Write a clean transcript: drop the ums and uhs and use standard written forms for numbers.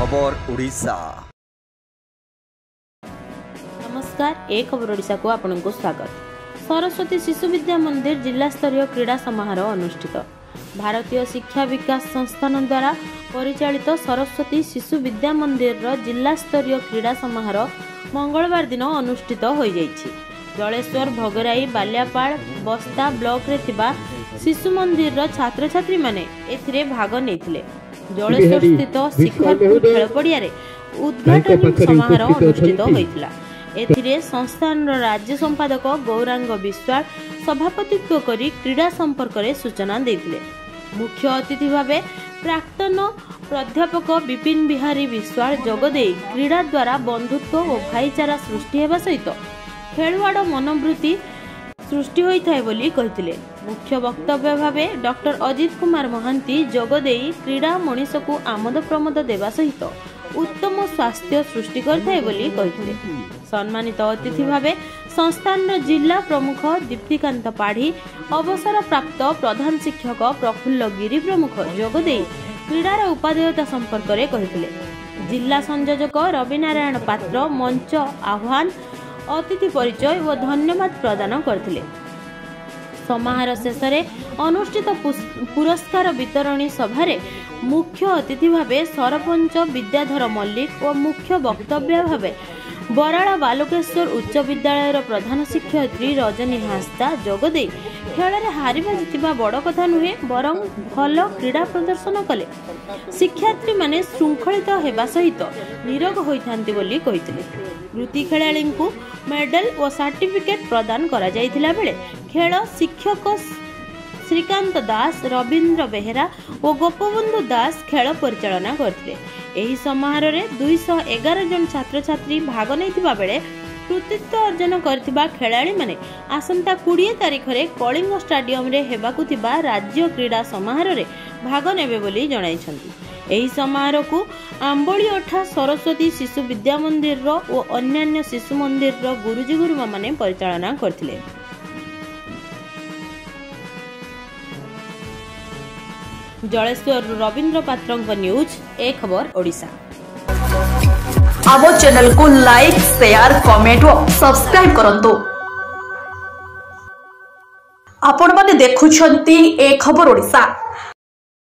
खबर ओडिशा। नमस्कार, एक खबर ओडिशा को आपनको स्वागत। सरस्वती शिशु विद्या मंदिर जिला स्तरीय क्रीड़ा समारोह अनुष्ठित। भारतीय शिक्षा विकास संस्थान द्वारा परिचालित सरस्वती शिशु विद्या मंदिर जिला स्तरीय क्रीड़ा समारोह मंगलवार दिन अनुष्ठित हो जाइछि। जलेश्वर भोगराई बाल्यापाड़ बस्ता ब्लॉक रे थिबा शिशु मंदिर छात्र छात्री माने एथिरे भाग नेथिले। जलेश्वर स्थित शिखरपुर खेल पड़िया उद्घाटन समारोह अनुष्ठित होइतिला। एथिरे संस्थान राज्य संपादक गौरांग विश्वाल सभापतित्व करी क्रीड़ा संपर्क में सूचना देथिले। मुख्य अतिथि भावे प्राक्तन प्राध्यापक विपिन बिहारी विश्वाल जोगदे क्रीड़ा द्वारा बंधुत्व और भाईचारा सृष्टि हेबा सहित खेलुआड़ मनोवृत्ति सृष्टि होइथाय बोली कहिथिले। मुख्य वक्तव्य भावे डॉक्टर अजित कुमार महांती जोगदे क्रीड़ा मनीष को आमोद प्रमोद देवा सहित उत्तम स्वास्थ्य सृष्टि करथाय बोली कहिथिले। सम्मानित अतिथि भावे संस्थान जिला प्रमुख दीप्तिकांत पाढ़ी अवसर प्राप्त प्रधान शिक्षक प्रफुल्ल गिरी प्रमुख जोगदे क्रीड़ार उपादेयता संपर्क में कहिथिले। जिला संयोजक रविनारायण पात्र मंच आह्वान अतिथि परिचय और धन्यवाद प्रदान करथिले। समारोह शेष अनुष्ठित पुरस्कार वितरणी सभारे मुख्य अतिथि भावे सरपंच विद्याधर मल्लिक और मुख्य वक्तव्य भावे बराला बालकेश्वर उच्च विद्यालय प्रधान शिक्षयित्री रजनी हांसदा जोगदे खेल हारिबा जितिबा बड़ कथा नुहे बरं भल क्रीड़ा प्रदर्शन कले शिक्षार्थी माने श्रृंखलित हेबा सहित निरोग होइथांती बोली कहिथिले। वृत्ति खेलाड़ी को मेडल और सर्टिफिकेट प्रदान करा जाइथिला बेले खेल शिक्षक श्रीकांत दास रवींद्र बेहेरा और गोपबंधु दास खेल परिचालना करथिले। एही समारोह रे 211 जन छात्र छात्री भाग नैथिबा बेले कृतित्व अर्जन करथिबा खेलाड़ी माने आसंता 20 तारिख रे कलिंग स्टेडियम रे हेबाकु थिबा राज्य क्रीड़ा समारोह रे भाग नेबे बोली जणाइछन्ती। एही समारोह को आंबोली अठा सरस्वती शिशु विद्या मंदिर और अन्यान्य शिशु मंदिर गुरुजी गुरुमा माने परिचालना करथिले। जलेश्वर रविंद्र पात्रंक न्यूज एक खबर ओडिशा। आम चैनल को लाइक शेयर कमेंट और सब्सक्राइब करंतु। आपण माने देखुछंती एक खबर ओडिशा।